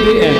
MCDBN,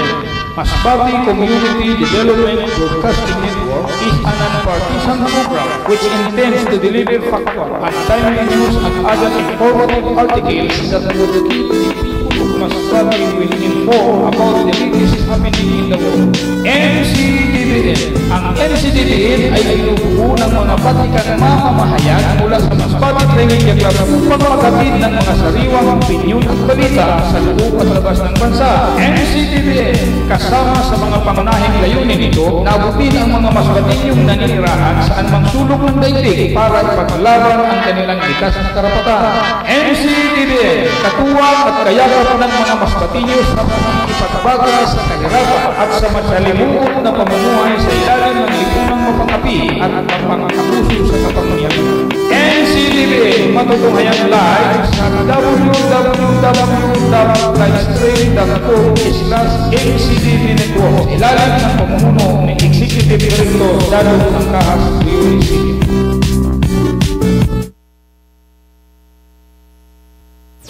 Masbate Community Development Broadcasting Network, is a non-partisan program which intends to deliver factual and timely news and other informative articles that would keep the people of Masbate well informed about the latest happening in the world. MCDBN. Ang MCDBN ay binubuo ng mga batikang mamamahayan mula sa Masbate Training Club upang magkatid ng mga sariwang opinyon at balita sa loob at labas ng bansa. MCDBN, kasama sa mga pangunahing layunin nito, nabutin ang mga Masbateyong naninirahan saan mang sulok ng daigdig para ipaglaban ang kanilang likas na karapatan. MCDBN, katuwang at kayakap ng mga Masbateyo sa ipagbaga sa kahirapan at sa masalimuot na pamumuhay sa ilalim ng lipunang mapangapi at pangakaluso sa kapangyarihan. NCDBN, matutunghayan live sa www.livestream.com/NCDB Network, ilalim ng pamumuno ng Executive Director Dado Angkahas Municipio.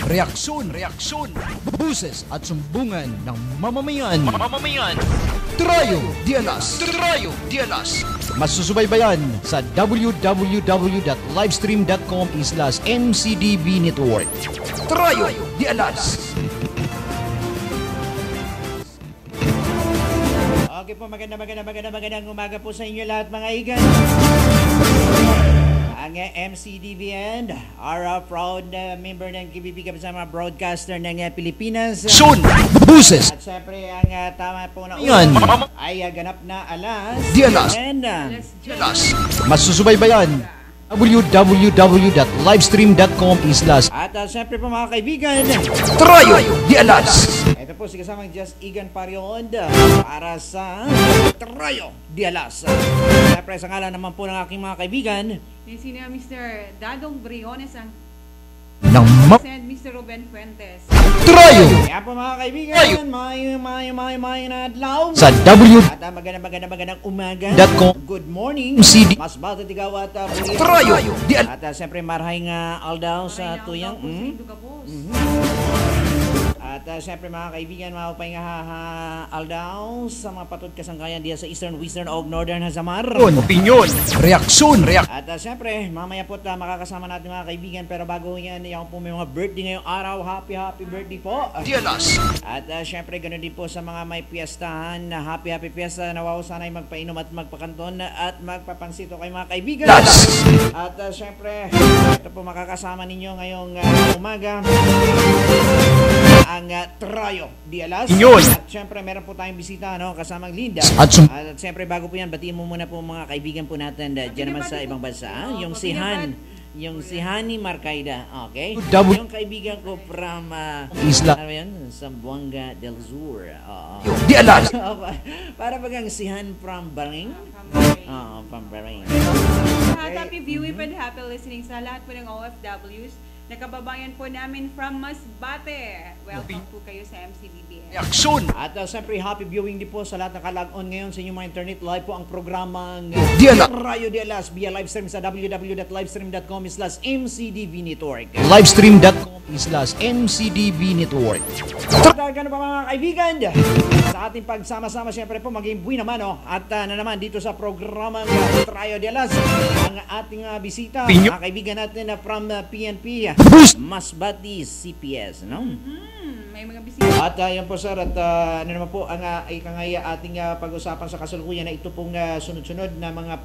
Reaksyon, buses at sumbungan ng mamamayan. Trayo Dialas. Masusubaybayan sa www.livestream.com/MCDB Network. Trayo Dialas. Okay po, magandang umaga po sa inyo lahat mga igan. Ang MCDBN are a proud member ng KBP kasama broadcaster ng Pilipinas. Buses. At syempre ang tama po na ay ganap na alas. Dialas. Masusubaybayan www.livestream.com/. At syempre po mga kaibigan, Trayo Dialas. ito po si kasamang Just Igan Parion para sa Trayo Dialas. Syempre sa ngalan naman po ng aking mga kaibigan, sino Mr. Dadong Briones ang ng Mr. Ruben Fuentes. Trayo. Kaya po mga kaibigan, may nadlaw Sa W. At magandang umaga. Good morning. CD. Mas bata tigaw at Trayo. At siyempre marhay nga aldaw sa tuyang. At siyempre mga kaibigan, maupay nga aldaw sa mga patud kasangkayan diya sa Eastern, Western o Northern Hazamar. Opinyon. Reaksyon. At siyempre, mamaya po makakasama natin mga kaibigan. Pero bago yan, yung po may mga birthday ngayong araw. Happy birthday po. Dialas. At siyempre, ganoon din po sa mga may piyestahan. Happy piyesta. Nawaw sana'y magpainom at magpakanton at magpapansito kay mga kaibigan. At siyempre, ito po makakasama ninyo ngayong umaga. Ang Trayo Dialas. At syempre meron po tayong bisita kasamang Linda. At syempre bago po yan, batiin mo muna po mga kaibigan po natin dyan naman sa ibang bansa. Yung si Hani Marcaida. Okay? Yung kaibigan ko from Isla Zamboanga del Sur. Dialas. Para bagang si Han from Bahrain. From Bahrain. Happy viewing and happy listening sa lahat po ng OFWs. Nakababayan po namin from Masbate. Welcome po kayo sa MCDBN. Reaksyon. At siyempre, happy viewing din po sa lahat na kalag-on ngayon sa inyong mga internet. Live po ang programang Trayo Dialas via livestream sa www.livestream.com/MCDB Network. Livestream.com/MCDB Network. Ganun pa mga kaibigan, sa ating pagsama-sama siyempre po maging buwi naman at na naman dito sa programang Trayo Dialas ang ating bisita, mga kaibigan natin from PNP Masbate CPS, no? May mga bisita. At yan po sir, at ano naman po ang ikangay ating pag-usapan sa kasalukuyan na ito pong sunod-sunod na mga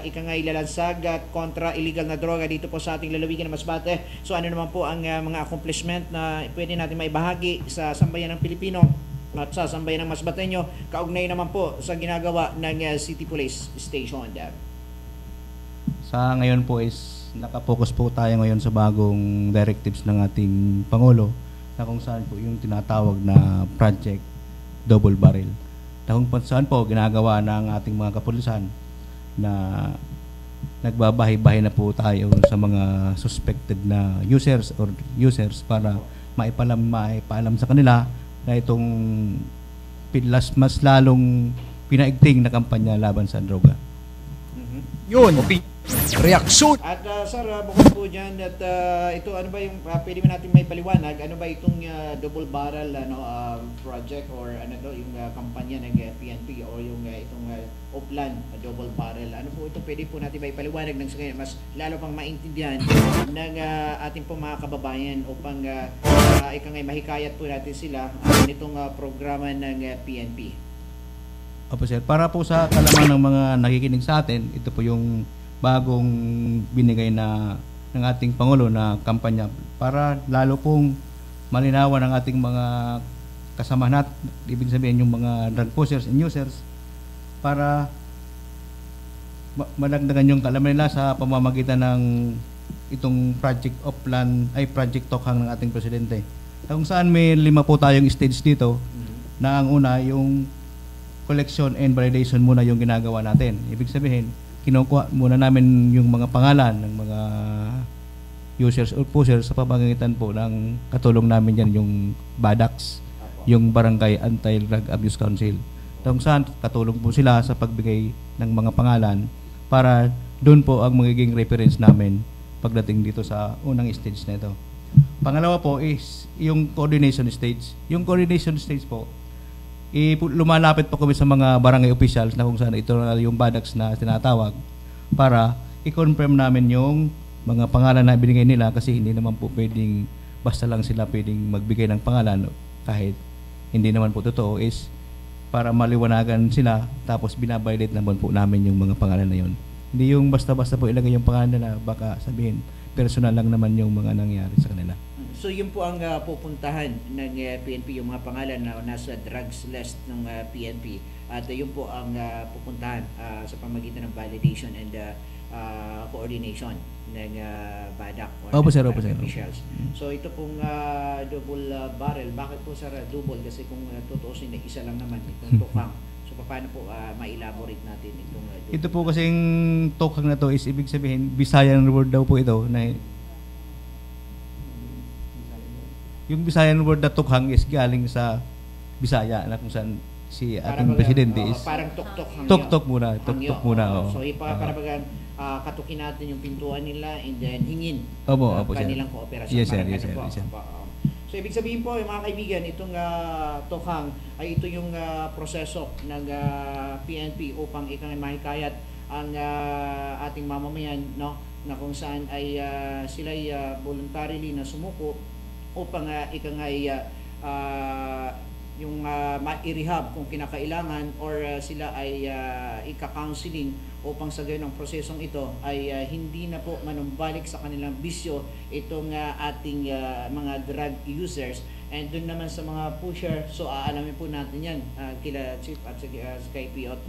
ikangay lalansag at kontra illegal na droga dito po sa ating lalawigan ng Masbate. So ano naman po ang mga accomplishment na pwede natin maibahagi sa sambayan ng Pilipino at sa sambayan ng Masbateño, kaugnay naman po sa ginagawa ng City Police Station. Sa ngayon po is nakapokus po tayo ngayon sa bagong directives ng ating Pangulo na kung saan po yung tinatawag na Project Double Barrel. Na kung saan po ginagawa ng ating mga kapulisan na nagbabahay-bahay na po tayo sa mga suspected na users para maipalam sa kanila na itong mas lalong pinaigting na kampanya laban sa droga. Yun. Reaksyon. At sir, bukod po dyan, at ito ano ba yung pwede mo natin may paliwanag, ano ba itong double barrel project or ano to, yung kampanya ng PNP o yung itong Oplan double barrel, ano po ito, pwede po natin may paliwanag ng mas lalo pang maintindihan ng ating po mga kababayan upang ikangay mahikayat po natin sila nitong programa ng PNP. Opo sir, para po sa kalaman ng mga nakikinig sa atin, ito po yung bagong binigay na ng ating Pangulo na kampanya para lalo pong malinawan ng ating mga kasamahan natin, ibig sabihin yung mga drug pushers and users, para malagdagan yung kaalaman nila sa pamamagitan ng itong Project Tokhang ng ating Presidente. Kung saan may 5 po tayong stage dito, na ang una yung collection and validation muna yung ginagawa natin. Ibig sabihin, kinukuha muna namin yung mga pangalan ng mga users or pushers sa pamamagitan po ng katulong namin yan, yung BADAX, yung Barangay Anti-Drug Abuse Council. Kung saan katulong po sila sa pagbigay ng mga pangalan para doon po ang magiging reference namin pagdating dito sa unang stage na ito. Pangalawa po is yung coordination stage. Yung coordination stage po, lumalapit po kami sa mga barangay officials na kung saan ito yung BADAX na tinatawag para i-confirm namin yung mga pangalan na binigay nila, kasi hindi naman po pwedeng basta lang sila pwedeng magbigay ng pangalan kahit hindi naman po totoo, is para maliwanagan sila tapos binabalidate naman po namin yung mga pangalan na yun. Hindi yung basta-basta po ilagay yung pangalan nila, baka sabihin personal lang naman yung mga nangyari sa kanila. So yun po ang pupuntahan ng PNP, yung mga pangalan na nasa drugs list ng PNP, at yun po ang pupuntahan sa pamagitan ng validation and coordination ng BADAC or sir, officials. So ito pong double barrel, bakit po sir double? Kasi kung tutuusin na isa lang naman itong Tokhang. So paano po ma-elaborate natin itong double? Ito po kasing Tokhang na to is ibig sabihin Visayan word daw po ito na yung Visayan word na Tokhang is galing sa Bisaya na kung saan si ating presidente is parang tuktok tuktok muna, tuktok muna. So para bagang katukin natin yung pintuan nila and then hingin kanilang kooperasyon. Yes sir, yes sir. So ibig sabihin po, yung mga kaibigan, itong Tokhang ay ito yung proseso ng PNP upang mahikayat ang ating mamamayan, no, na kung saan ay sila ay voluntarily na sumuko upang yung ma-rehab kung kinakailangan or sila ay ika-counseling upang sa gayon ang prosesong ito ay hindi na po manumbalik sa kanilang bisyo itong ating mga drug users. And doon naman sa mga pusher, so aalamin po natin yan kila Chief at kay PO3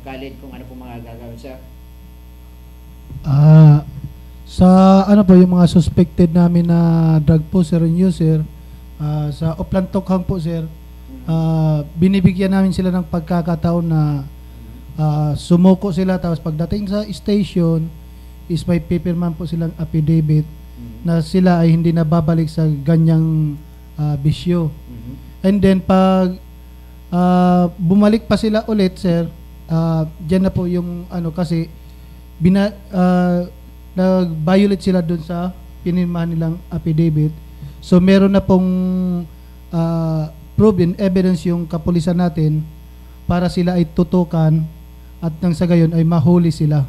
Khalid kung ano po mga gagawin, sir. Sa ano po yung mga suspected namin na drug pusher and user, sa Oplan Tokhang po sir, binibigyan namin sila ng pagkakataon na sumuko sila, tapos pagdating sa station is may pipirman po silang affidavit na sila ay hindi na babalik sa ganyang bisyo. And then pag bumalik pa sila ulit sir, dyan na po yung ano, kasi nag-violate sila dun sa pinirmahan nilang affidavit. So meron na pong proven evidence yung kapulisan natin para sila ay tutukan at nang sa gayon ay mahuli sila.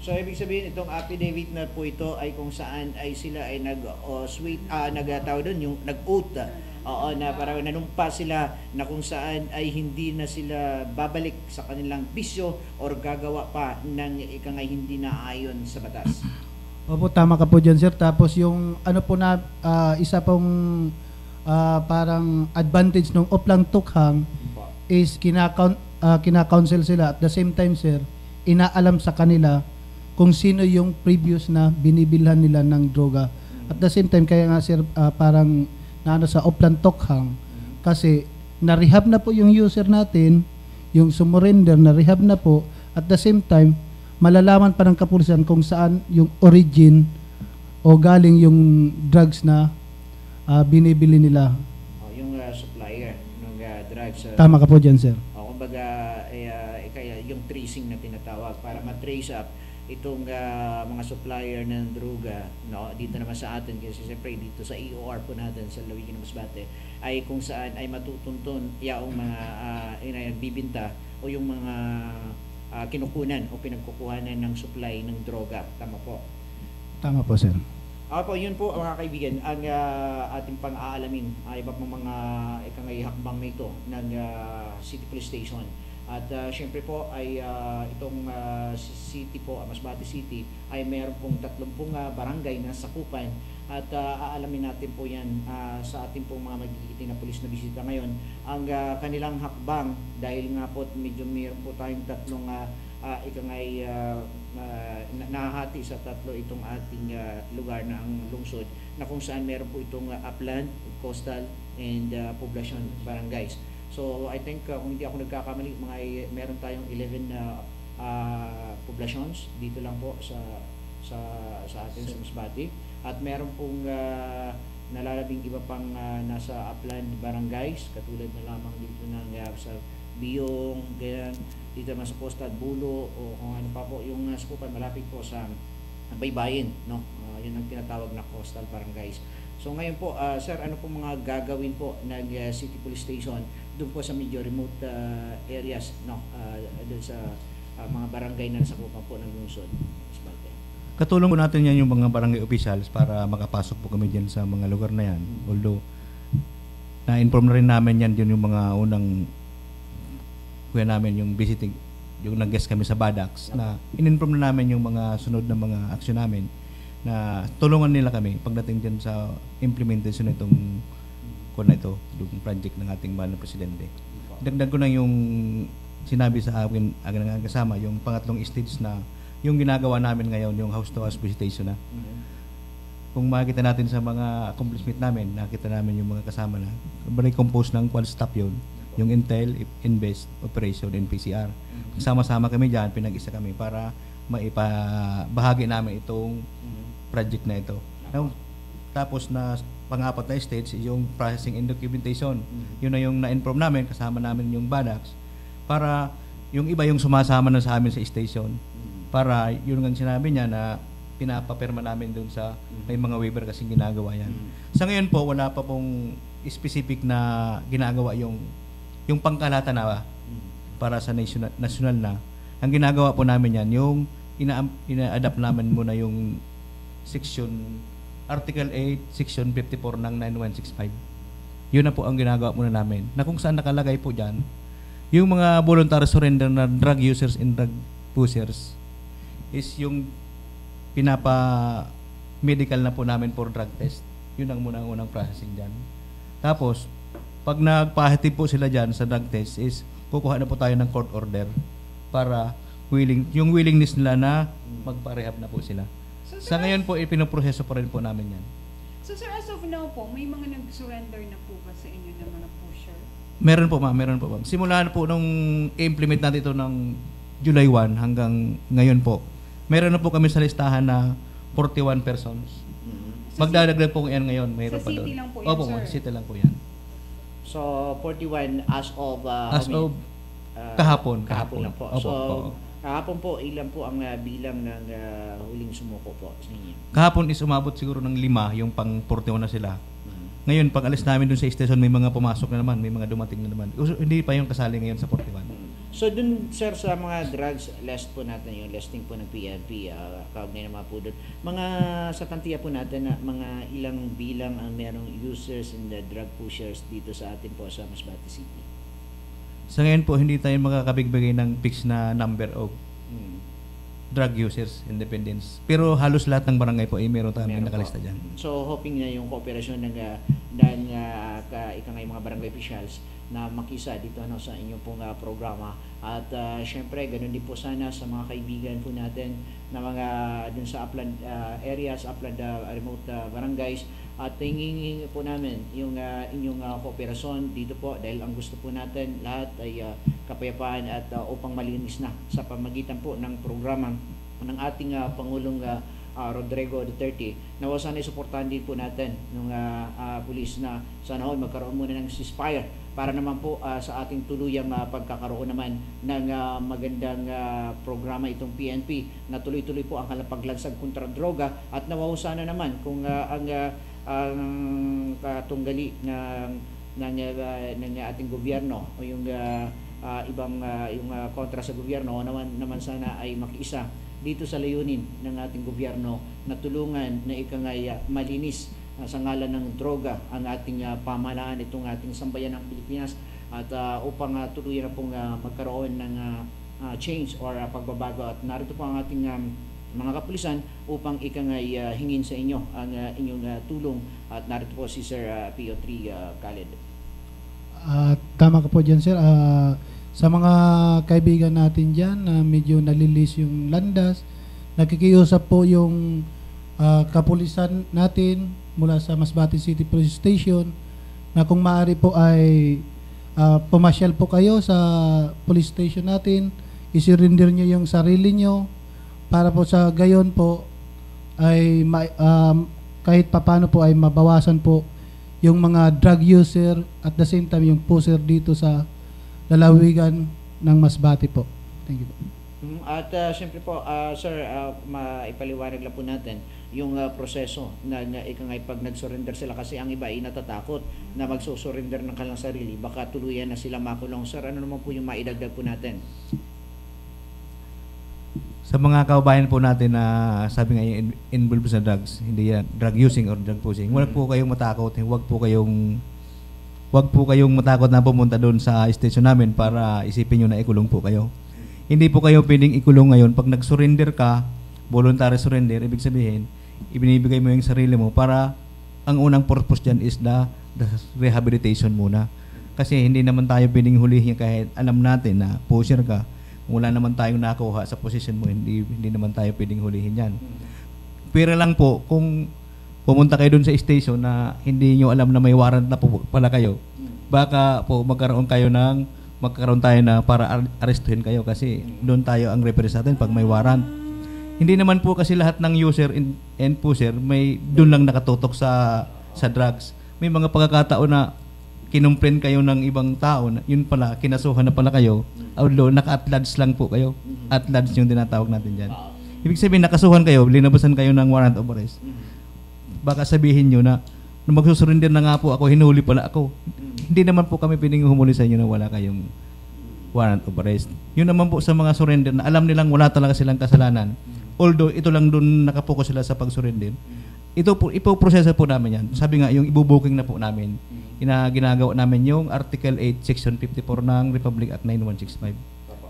So ibig sabihin itong affidavit na po ito ay kung saan ay sila ay nagtawag doon yung nag-oath na parang nanumpa sila na kung saan ay hindi na sila babalik sa kanilang bisyo or gagawa pa ng ikangay hindi na ayon sa batas. Opo, tama ka po dyan sir. Tapos yung ano po na isa pong parang advantage ng Oplan Tokhang is kina-counsel sila at the same time sir, inaalam sa kanila kung sino yung previous na binibilhan nila ng droga. At the same time, kaya nga sir, parang naano sa Oplan Tokhang, kasi na-rehab na po yung user natin, yung sumurrender, na-rehab na po. At the same time, malalaman pa ng kapulisan kung saan yung origin o galing yung drugs na binibili nila. Yung supplier ng drugs. Tama ka po dyan, sir. Kumbaga, kaya yung tracing na tinatawag para ma-trace up itong mga supplier ng droga, no, dito naman sa atin, kasi siyempre dito sa EOR po natin sa Lawigan ng Masbate, ay kung saan ay matutuntun yaong mga bibinta o yung mga kinukunan o pinagkukuhanan ng supply ng droga. Tama po? Tama po, sir. Po, yun po mga kaibigan, ang ating pang-aalamin ay iba pang mga hakbang na ito ng City Police Station. At syempre po ay itong city po, Masbate City, ay meron pong 30 barangay na sakupan at aalamin natin po yan sa ating pong mga magigiting na pulis na bisita ngayon. Ang kanilang hakbang, dahil nga po medyo meron po tayong tatlong nahahati sa tatlo itong ating lugar na ang lungsod, na kung saan meron po itong upland, coastal, and poblasyon barangays. So I think kung hindi ako nagkakamali, meron tayong 11 poblations dito lang po sa atin sa Masbate, at meron pong nalalabing iba pang nasa upland barangays, katulad na lamang dito ng sa Biyong, ganyan, dito naman sa Coastal, Bulo, o kung ano pa po yung sakupan malapit po sa Baybayin, no? Yun ang tinatawag na coastal barangays. So ngayon po, sir, ano po mga gagawin po ng City Police Station doon po sa medyo remote areas, no? Doon sa mga barangay na nasakupan po ng lungsod? Katulong po natin yan yung mga barangay officials para makapasok po kami dyan sa mga lugar na yan. Although, na-inform na rin namin yan yung mga unang kuya namin, yung visiting, yung nag-guest kami sa Badax, na in-inform na namin yung mga sunod na mga aksyon namin, na tulungan nila kami pagdating dyan sa implementation nitong kuna ito, yung project ng ating mahal na presidente. Dagdag ko na yung sinabi sa akin ang kasama, yung pangatlong stage na yung ginagawa namin ngayon, yung house-to-house visitation na. Kung makikita natin sa mga accomplishment namin, nakita namin yung mga kasama na recompose ng quad staff yun, yung Intel, Invest, Operation, and PCR. Sama-sama kami dyan, pinag-isa kami para maipabahagi namin itong project na ito. Now, tapos na pang-apat na stage, yung processing and documentation. Yun na yung na-inform namin, kasama namin yung Badax, para yung iba yung sumasama na sa amin sa station, para yun ang sinabi niya na pinapapirma namin doon sa may mga waiver kasing ginagawa yan. Sa ngayon po, wala pa pong specific na ginagawa yung pangkalahatan na para sa national na. Ang ginagawa po namin yan, yung ina-adapt namin muna yung Article 8, Section 54 ng 9165. Yun na po ang ginagawa muna namin. Na kung saan nakalagay po dyan, yung mga voluntary surrender na drug users and drug pushers is yung pinapa-medical na po namin for drug test. Yun ang unang processing dyan. Tapos, pag nagpahatid po sila dyan sa drug test is kukuha na po tayo ng court order para yung willingness nila na magpa-rehab na po sila. So, sa ngayon po, ipinoproseso pa rin po namin yan. So sir, as of now po, may mga nag-surrender na po ba sa inyo ng mga pusher? Meron po ma'am. Simula po nung implement natin ito ng July 1 hanggang ngayon po, meron na po kami sa listahan na 41 persons. Magdadagdag po yan ngayon, mayroon sa pa doon. city lang po yan, Opo, sir? city lang po yan. So 41 as of Kahapon. Kahapon lang po. Opo, So opo. kahapon po, ilan po ang bilang ng huling sumuko po sa inyo? Kahapon is umabot siguro ng 5, yung pang 41 na sila. Ngayon, pag alis namin dun sa station, may mga pumasok na naman, may mga dumating na naman. Hindi pa yung kasali ngayon sa 41. So dun sir, sa mga drugs list po natin, yung listing po ng PNP, kaugnay naman po dun, mga sa tantiya po natin na mga ilang bilang ang merong users and the drug pushers dito sa atin po sa Masbate City? Sa ngayon po, hindi tayo makakabigbigay ng fixed na number of drug users, independents. Pero halos lahat ng barangay po ay meron tayong Meron nakalista po. dyan. So hoping na yung kooperasyon ng ikangay mga barangay officials na makisa dito sa inyong pong programa. At syempre, ganun din po sana sa mga kaibigan po natin na mga dun sa upland areas, upland remote barangays. At hingin po namin yung inyong kooperasyon dito po, dahil ang gusto po natin lahat ay kapayapaan at upang malinis na sa pamagitan po ng programa ng ating Pangulong Rodrigo Duterte, na sana'y suportahan din po natin ng pulis na sana ho magkaroon muna ng ceasefire para naman po sa ating tuluyang pagkakaroon naman ng magandang programa itong PNP na tuloy-tuloy po ang kalapaglansag kontra droga at nawaw sana naman kung ang katunggali ng ating gobyerno o yung ibang yung kontra sa gobyerno naman sana ay makiisa dito sa layunin ng ating gobyerno na tulungan na ikangay malinis sa ngalan ng droga ang ating pamahalaan itong ating sambayan ng Pilipinas at upang tuluyan na pong magkaroon ng change or pagbabago at narito po ang ating mga kapulisan upang ikangay hingin sa inyo ang inyong tulong at narito po si Sir PO3 Khaled. Tama ka po dyan, sir. Sa mga kaibigan natin dyan na medyo nalilis yung landas, nakikiusap po yung kapulisan natin mula sa Masbate City Police Station na kung maaari po ay pumasyal po kayo sa police station natin, isurinder nyo yung sarili nyo para po sa gayon po ay kahit papano po ay mabawasan po yung mga drug user at the same time yung poser dito sa lalawigan ng Masbate po. Thank you po. At siyempre po, sir, maipaliwanag lang po natin yung proseso na ikangay pag nag-surrender sila kasi ang iba ay natatakot na magsusurrender ng kanilang sarili. Baka tuluyan na sila makulong. Sir, ano naman po yung maidagdag po natin? Sa mga kababayan po natin na sabi nga involved sa drugs, hindi yan drug using or drug pushing, wag po kayong matakot, wag po kayong matakot na pumunta doon sa station namin para isipin nyo na ikulong po kayo. Hindi po kayo pwedeng ikulong ngayon. Pag nag-surrender ka, voluntary surrender, ibig sabihin, ibinibigay mo yung sarili mo para ang unang purpose dyan is the rehabilitation muna. Kasi hindi naman tayo pwedeng hulihin kahit alam natin na pusher ka. Wala naman tayong nakuha sa position mo, hindi naman tayo pwedeng hulihin yan. Pero lang po, kung pumunta kayo doon sa station na hindi nyo alam na may warrant na po pala kayo, baka po magkaroon tayo na para arestuhin kayo kasi doon tayo ang represent pag may warrant. Hindi naman po kasi lahat ng user and pusher may doon lang nakatutok sa drugs. May mga pagkakataon na kinumplen kayo ng ibang tao, yun pala, kinasuhan na pala kayo, although naka-at-large lang po kayo. At-large yung tinatawag natin dyan. Ibig sabihin, nakasuhan kayo, linabasan kayo ng warrant of arrest. Baka sabihin nyo na, nung magsusurrender na nga po ako, hinuli pala ako. Hindi naman po kami pwedeng humuli sa inyo na wala kayong warrant of arrest. Yun naman po sa mga surrender na alam nilang wala talaga silang kasalanan. Although, ito lang doon nakapokus sila sa pag-surrender. Ipoproseso po namin yan. Sabi nga, yung ibubuking na po namin. Ginagawa namin yung Article 8, Section 54 ng Republic Act 9165.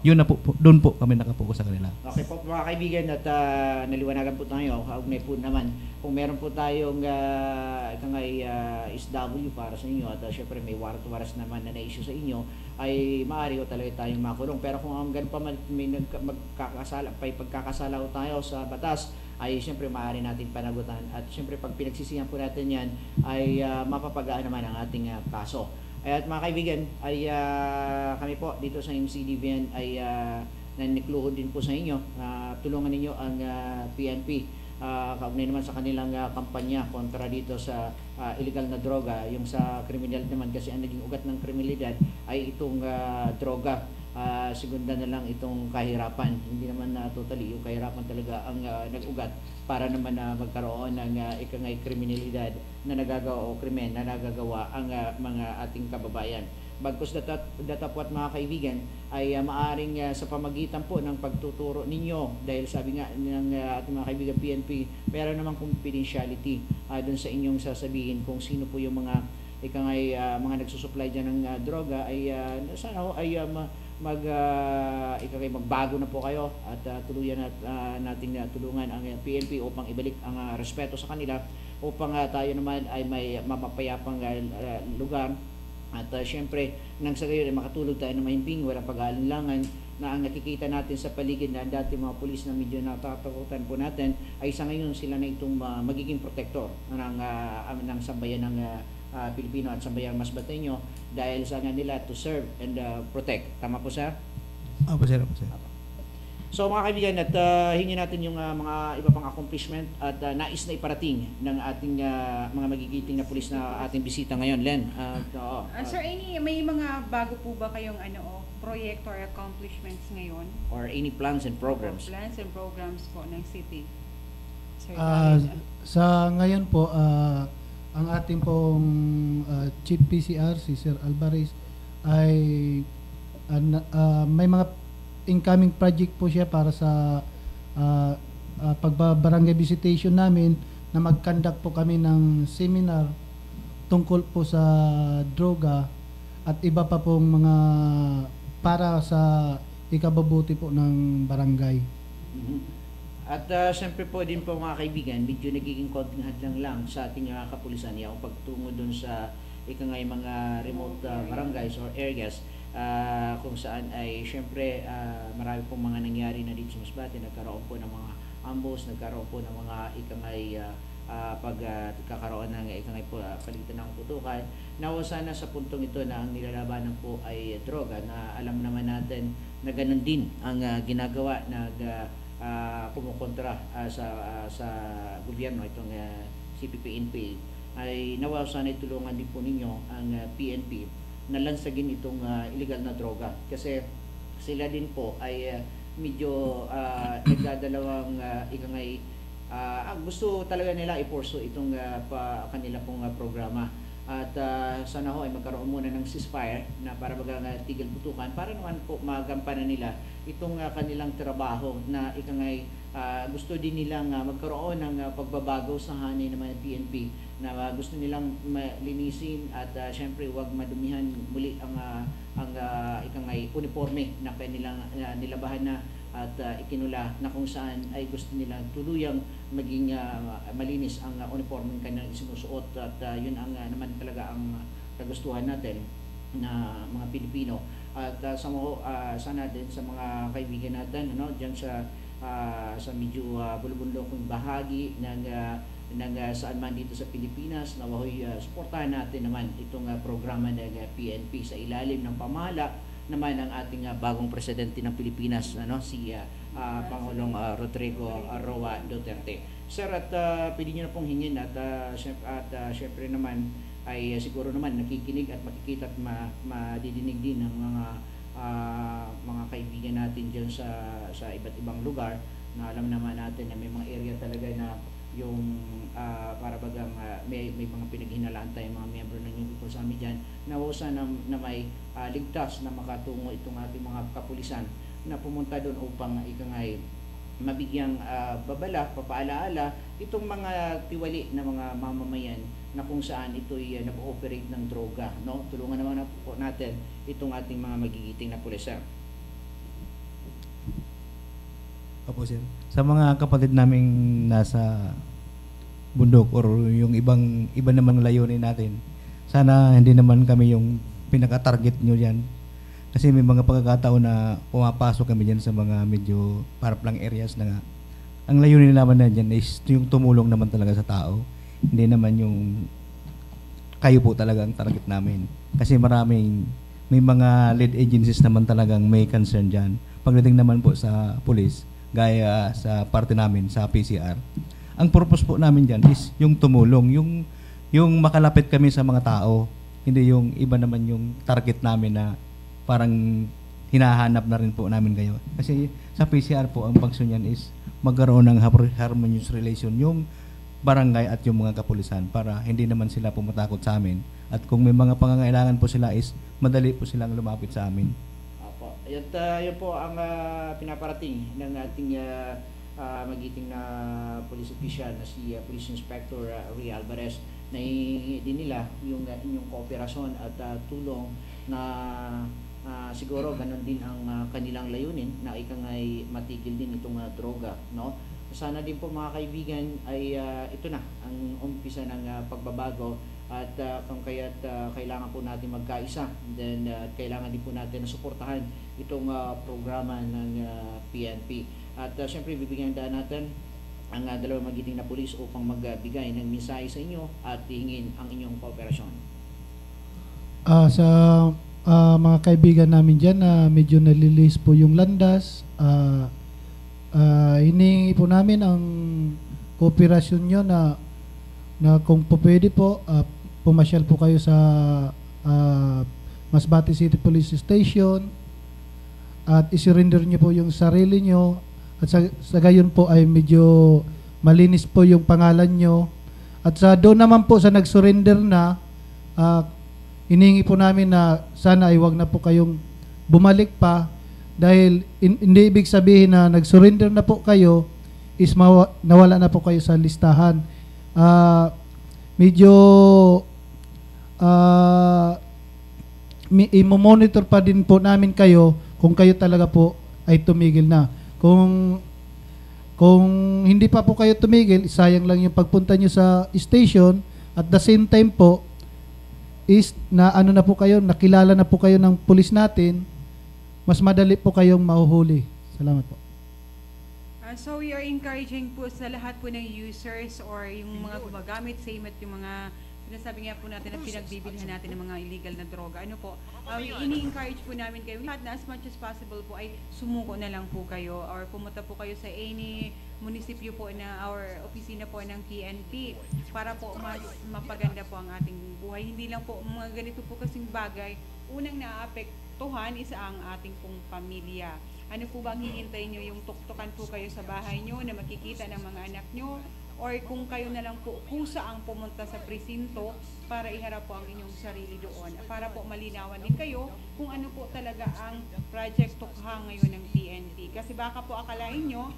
Yun na po, doon po kami nakapokus sa kanila. Okay po mga kaibigan at naliwanagan po tayo, kaugnay po naman kung meron po tayong SW para sa inyo at syempre may warrant of arrest naman na na-issue sa inyo ay maaari ko talaga tayong makulong. Pero kung hanggang pa may pagkakasala ko tayo sa batas ay siyempre maaari natin panagutan at siyempre pag pinagsisihan po natin yan ay mapapagaan naman ang ating kaso. At mga kaibigan, ay kami po dito sa MCDBN ay nanikluhod din po sa inyo. Tulungan ninyo ang PNP. Kaugnay naman sa kanilang kampanya kontra dito sa illegal na droga. Yung sa kriminal naman kasi ang naging ugat ng kriminalidad ay itong droga. Segunda na lang itong kahirapan. Hindi naman totally yung kahirapan talaga ang nag-ugat para naman magkaroon ng ikangay kriminalidad na nagagawa o krimen na nagagawa ang mga ating kababayan. Bagkus data po at mga kaibigan ay maaring sa pamagitan po ng pagtuturo ninyo dahil sabi nga ng ating mga kaibigan PNP meron namang confidentiality dun sa inyong sasabihin kung sino po yung mga ikangay mga nagsusupply dyan ng droga ay sana ay magbago na po kayo at tuluyan nating tulungan ang PNP upang ibalik ang respeto sa kanila upang tayo naman ay may mapapayapang lugar at syempre nang sa gayon ay makatulog tayo na mahimbing, walang pag-aalinlangan na ang nakikita natin sa paligid na dati mga pulis na medyo natatakutan po natin ay sa ngayon sila na itong magiging protector ng sambayan ng Pilipino at sambayang Masbateño dahil sa nila to serve and protect. Tama po, sir? Opo, sir. So mga kaibigan, at hingin natin yung mga iba pang accomplishment at nais na iparating ng ating mga magigiting na pulis na ating bisita ngayon, Len. Sir, may mga bago po ba kayong project or accomplishments ngayon? Or any plans and programs? Plans and programs po ng city. Sir, Sa ngayon po, ang ating pong Chief PCR, si Sir Alvarez, ay may mga incoming project po siya para sa pagbabarangay visitation namin, na mag-conduct po kami ng seminar tungkol po sa droga at iba pa pong mga para sa ikabubuti po ng barangay. At siyempre po din po mga kaibigan, medyo nagiging konting hadlang lang sa ating kapulisan yung pagtungo dun sa mga remote barangays or areas kung saan ay siyempre marami pong mga nangyari na dito sa Masbate. Nagkaroon po ng mga ambush, nagkaroon po ng mga pagkakaroon ng palitan ng putukan. Nawa sana sa puntong ito na ang nilalabanan po ay droga, na alam naman natin na ganun din ang ginagawa kumukontra sa gobyerno, itong CPP-NPA. Ay nawa sana itulungan din po ninyo ang PNP na lansagin itong illegal na droga, kasi sila din po ay medyo nagdadalawang gusto talaga nila i-pursue itong kanila pong programa. At sana ho ay magkaroon muna ng ceasefire na para tigil putukan, para naman po magampanan nila itong kanilang trabaho na gusto din nilang magkaroon ng pagbabago sa hanay ng mga PNP, na gusto nilang linisin at syempre huwag madumihan muli ang uniforme na kanilang nilabahan na at ikinula, na kung saan ay gusto nilang tuluyang maging malinis ang uniforme kanilang isinusuot. At yun ang naman talaga ang kagustuhan natin na mga Pilipino. At sana din sa mga kaibigan natin diyan sa medyo bulubunlokong bahagi ng saan man dito sa Pilipinas, na suportahan natin naman itong programa ng PNP sa ilalim ng pamahala naman ng ating bagong presidente ng Pilipinas, si Pangulong Rodrigo Roa Duterte. Sir, at pwede nyo na pong hingin at syempre naman ay siguro naman nakikinig at makikita at madidinig din ng mga kaibigan natin dyan sa iba't ibang lugar, na alam naman natin na may mga area talaga na yung para bagang may mga pinaghinalaan tayong mga miyembro ng yung people sa amin dyan, na sana na may ligtas na makatungo itong ating mga kapulisan na pumunta doon upang mabigyang babala, papaalaala itong mga tiwali na mga mamamayan na kung saan ito'y nag-ooperate ng droga. Tulungan naman po natin itong ating mga magigiting na pulis. Opo, sir. Sa mga kapatid naming nasa bundok or yung iba namang layunin natin, sana hindi naman kami yung pinaka-target nyo dyan. Kasi may mga pagkakataon na pumapasok kami dyan sa mga medyo paraplang areas na nga. Ang layunin naman na dyan is yung tumulong naman talaga sa tao. Hindi naman yung kayo po talaga ang target namin. Kasi may mga lead agencies naman talagang may concern dyan. Pagdating naman po sa police, gaya sa parte namin sa PCR, ang purpose po namin dyan is yung tumulong, yung makalapit kami sa mga tao, hindi yung iba naman yung target namin na parang hinahanap na rin po namin kayo. Kasi sa PCR po, ang function niyan is magkaroon ng harmonious relation yung barangay at yung mga kapulisan, para hindi naman sila pumatakot sa amin. At kung may mga pangangailangan po sila is madali po silang lumapit sa amin. At yun po ang pinaparating ng ating magiting na police official na si Police Inspector Ria Alvarez, na din nila yung inyong kooperasyon at tulong na siguro ganun din ang kanilang layunin, na ay matigil din itong droga. Sana din po mga kaibigan ay ito na ang umpisa ng pagbabago. At kung kaya't kailangan po natin magkaisa, then kailangan din po natin na suportahan itong programa ng PNP. At siyempre bibigyan daan natin ang dalawang magiting na pulis upang magbigay ng mensahe sa inyo at hingin ang inyong kooperasyon. Sa mga kaibigan namin dyan na medyo nalilis po yung landas, Hiningi po namin ang kooperasyon nyo na kung po pwede po, pumasyal po kayo sa Masbate City Police Station at isurrender nyo po yung sarili nyo at sa gayon po ay medyo malinis po yung pangalan nyo. At sa doon naman po sa nag-surrender na, hiningi po namin na sana ay wag na po kayong bumalik pa dahil hindi ibig sabihin na nag-surrender na po kayo is nawala na po kayo sa listahan. Medyo i-monitor pa din po namin kayo kung kayo talaga po ay tumigil na. Kung hindi pa po kayo tumigil, sayang lang yung pagpunta nyo sa station. At the same time po is na ano na po kayo, nakilala na po kayo ng pulis natin, mas madali po kayong mahuhuli. Salamat po. So we are encouraging po sa lahat po ng users or yung mga gumagamit, same at yung mga sinasabi nga po natin na pinagbibilhan natin ng mga illegal na droga. Ano po, ini-encourage po namin kayo lahat na as much as possible po ay sumuko na lang po kayo or pumunta po kayo sa any munisipyo po na or opisina po ng PNP para po mas mapaganda po ang ating buhay. Hindi lang po mga ganito po kasing bagay, unang naapektuhan isa ang ating pong pamilya. Ano po bang hihintay nyo? Yung tuktukan po kayo sa bahay nyo na makikita ng mga anak nyo? Or kung kayo na lang po kusa ang pumunta sa presinto para iharap po ang inyong sarili doon. Para po malinawan din kayo kung ano po talaga ang Project Tukhang ngayon ng PNP. Kasi baka po akalain nyo,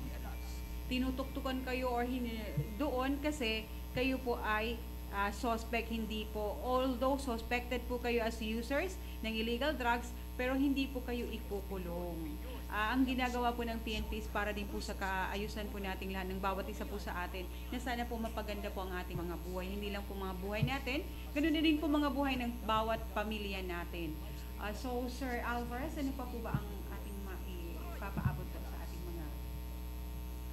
tinutuktukan kayo or doon kasi kayo po ay suspect, hindi po. Although suspected po kayo as users ng illegal drugs, pero hindi po kayo ikukulong. Ang ginagawa po ng PNP is para din po sa kaayusan po nating lahat ng bawat isa po sa atin na sana po mapaganda po ang ating mga buhay. Hindi lang po mga buhay natin, ganoon na din po mga buhay ng bawat pamilya natin. So Sir Alvarez, ano pa po ba ang ating maipapaabot po sa ating mga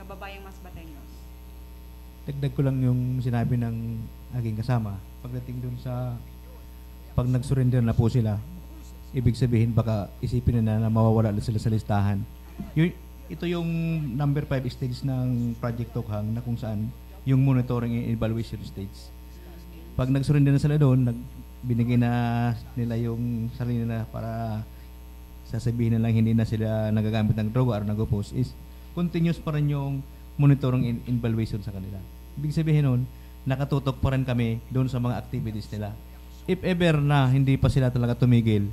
kababayang Masbateños? Dagdag ko lang yung sinabi ng aking kasama. Pagdating dun sa pag nag-surrender na po sila, ibig sabihin baka isipin na mawawala na sila sa listahan. Ito yung number 5 stage ng Project Tukhang na kung saan yung monitoring and evaluation stage. Pag nag-surrender na sila doon, binigay na nila yung sarili nila para sasabihin na lang hindi na sila nagagamit ng droga or nag-oppose, is continuous pa rin yung monitoring and evaluation sa kanila. Ibig sabihin nun, nakatutok pa rin kami doon sa mga activities nila. If ever na hindi pa sila talaga tumigil,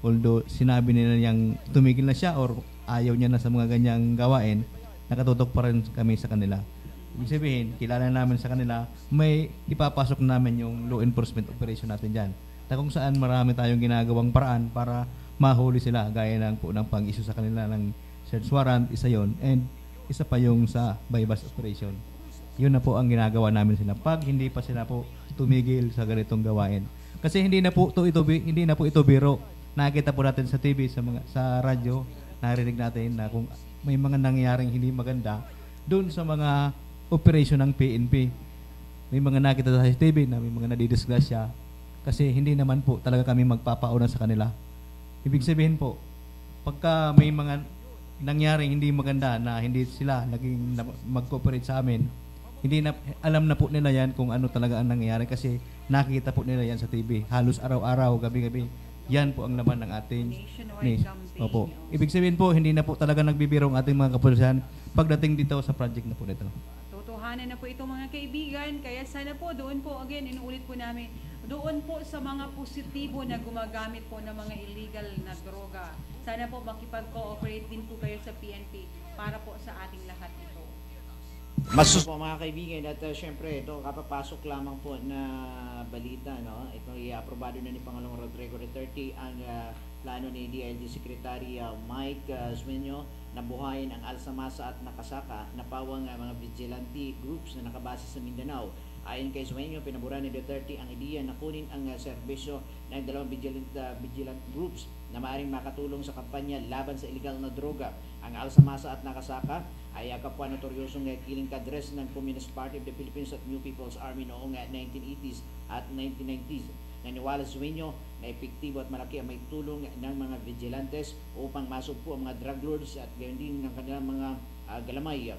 although sinabi nila niyang tumigil na siya or ayaw niya na sa mga ganyang gawain, nakatutok pa rin kami sa kanila. Ibig sabihin, kilala namin sa kanila, may ipapasok namin yung law enforcement operation natin dyan. Na kung saan marami tayong ginagawang paraan para mahuli sila, gaya ng po ng pag-issue sa kanila ng search warrant, isa yon, and isa pa yung sa bypass operation. Yun na po ang ginagawa namin sila pag hindi pa sila po tumigil sa ganitong gawain. Kasi hindi na po ito biro. Nakikita po natin sa TV, sa radyo, narinig natin na kung may mga nangyaring hindi maganda doon sa mga operasyon ng PNP. May mga nakita sa TV na may mga nadidisgrasya kasi hindi naman po talaga kami magpapauna sa kanila. Ibig sabihin po, pagka may mga nangyaring hindi maganda na hindi sila naging mag-cooperate sa amin, alam na po nila yan kung ano talaga ang nangyayari kasi nakikita po nila yan sa TV. Halos araw-araw, gabi-gabi. Yan po ang laman ng ating campaign. Opo. Ibig sabihin po, hindi na po talaga nagbibiro ang ating mga kapulisan pagdating dito sa project na po nito. Totohanan na po ito mga kaibigan, kaya sana po doon po, again, inuulit po namin, doon po sa mga positibo na gumagamit po ng mga illegal na droga. Sana po makipag-cooperate din po kayo sa PNP para po sa ating lahat ito. Po mga kaibigan, at syempre ito kapapasok lamang po na balita, no? Ito i-aprobado na ni Pangulong Rodrigo Duterte ang plano ni DILG Secretary Mike Sueño na buhayin ang Alsamasa at Nakasaka na pawang mga vigilante groups na nakabase sa Mindanao. Ayon kay Sueño, pinabura ni Duterte ang ideya na kunin ang serbisyo ng dalawang vigilant groups na maaaring makatulong sa kampanya laban sa illegal na droga. Ang Alsamasa at Nakasaka ay kapwa notoryosong killing kadres ng Communist Party of the Philippines at New People's Army noong 1980s at 1990s. Naniwala Sueño na epektibo at malaki ang may tulong ng mga vigilantes upang masugpo ang mga drug lords at gayon din ng kanilang mga Galamay.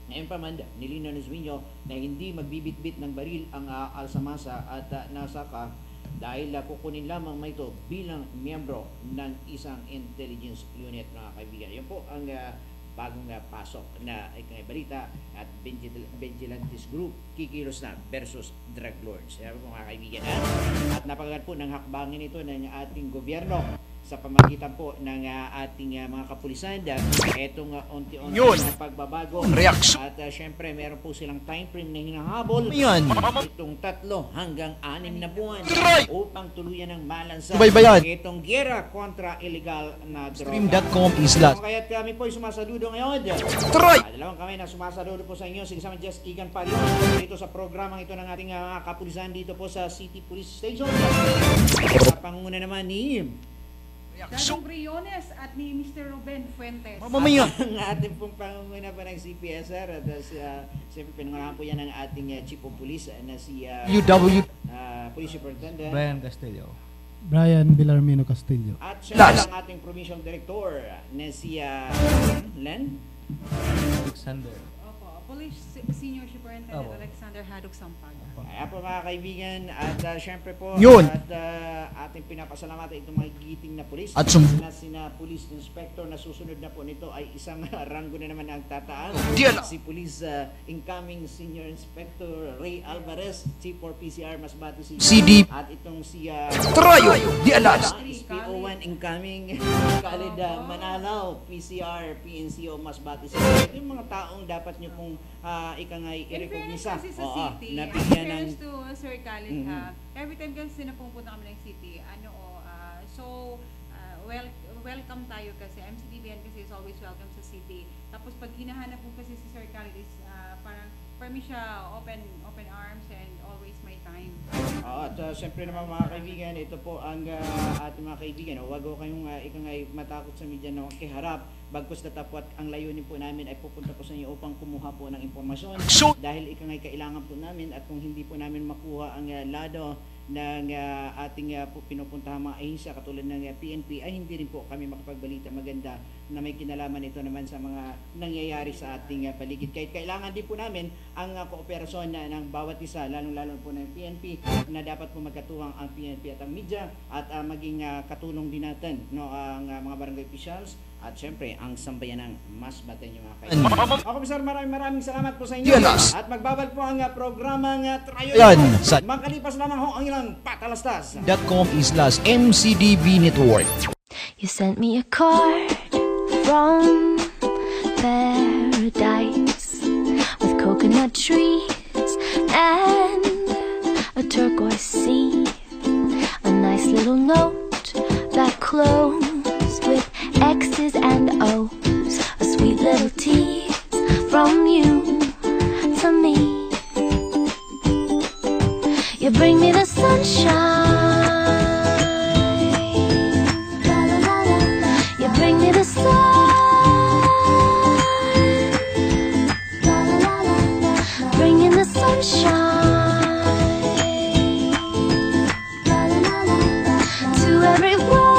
Ngayon pa man, nilinaw ni Sueño na hindi magbibitbit ng baril ang Alsamasa at Nasaka dahil kukunin lamang may ito bilang miyembro ng isang intelligence unit, mga kaibigan. Yun po ang bagong pasok na balita at Vigilantes Group kikilos na versus drug lords. Yan po, mga kaibigan. At napakagat po ng hakbangin ito ng ating gobyerno sa pamagitan po ng ating mga kapulisan. Etong unti-unti na pagbabago. Reaksyon. At syempre, meron po silang time frame na hinahabol. Yan. Itong 3 hanggang 6 na buwan upang tuluyan ng malansa Subaybayan. itong giyera kontra illegal na droga. Stream.com islas. Kaya't kami po ay sumasaludo ngayon. Try! Dalawang kami na sumasaludo po sa inyo. Sige sama Jess Igan Palion dito sa programang ito ng ating kapulisan dito po sa City Police Station. Sa pangunguna naman ni Dadong Briones at ni Mr. Ruben Fuentes. Mamamaya. ang ating pong pangunguna pa ng CPSR at siyempre pinangunahan po yan ng ating Chief of Police na si UW. Police Superintendent Brian Castillo. Brian Villarmino Castillo. at siyempre ang ating Provincial Director na si Len. Alexander. Opo, Police Senior Superintendent Opo. Alexander Haddock Sampag. Kaya po, mga kaibigan, at syempre po Yun. at ating pinapasalamatan itong mga gigiting na pulis At na sina Police Inspector na susunod na po nito ay isang ranggo na naman ang tataan. Diyan. Si Police Incoming Senior Inspector Ray Alvarez, Chief for PCR Masbate City. CD. At itong si Trayo. Di alas. PO1 Incoming Khalid Manalaw, PCR PNCO Masbate City. Ito yung mga taong dapat nyo pong ikangay In fairness i-recognize kasi sa city, na in bigyan ng fairness to Sir Khalid, Mhm. every time kasi na pumunta kami ng city, welcome tayo kasi, MCDBN kasi is always welcome sa city. Tapos pag hinahanap po kasi si Sir Khalid is parang for me siya open arms and always my time. at siyempre naman mga kaibigan, ito po ang ating mga kaibigan. Huwag ko kayong ikangay matakot sa media na kiharap. Bagkus datapot ang layunin po namin ay pupunta po sa inyo upang kumuha po ng impormasyon. So- Dahil ikangay kailangan po namin at kung hindi po namin makuha ang lado ng ating pinupuntahan mga ahensya katulad ng PNP ay hindi rin po kami makapagbalita maganda na may kinalaman ito naman sa mga nangyayari sa ating paligid. Kahit kailangan din po namin ang kooperasyon ng bawat isa, lalong-lalo po ng PNP na dapat po magkatuwang ang PNP at ang media at maging katulong din natin ang mga barangay officials at syempre ang sambayan ng Masbate nyo mga kaibigan. Ako Komisar, maraming salamat po sa inyo. Yes. At magbabal po ang programang Trayo. Yan. Sa- Magkalipas lamang ho ang ilang patalastas. .com islas MCDB Network. You sent me a card from paradise with coconut trees and a turquoise sea. A nice little note that closed with X's and O's. A sweet little tease from you to me. You bring me the sunshine. You bring me the sun. Bring in the sunshine to everyone.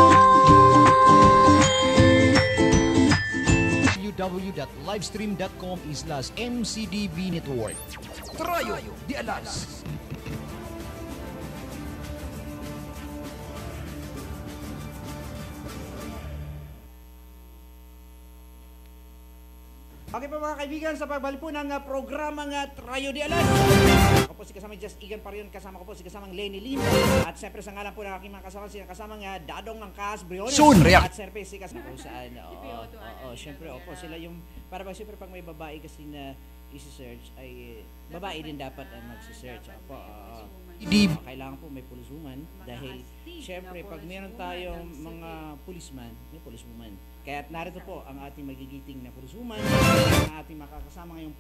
www.livestream.com islas MCDB Network. Trayo. Di alas. Okay po mga kaibigan, sa pagbalik po ng programang Trayo de Alas. Ako po si kasamang Just Igan Parion, kasama ko po si kasamang Lenny Lim. At siyempre sa ngalan po ng aking mga kasama, si kasamang Dadong ng Cas Briones. Soon, react. At siyempre si kasamang kung saan. Siyempre, opo, sila yung, para ba siyempre pag may babae kasi na isi-search, ay babae din dapat ang magsi-search. Opo, kailangan po may policewoman dahil siyempre pag meron tayong mga policeman, may policewoman. Kaya narito po ang ating magigiting na policewoman, ang ating makakasama ngayong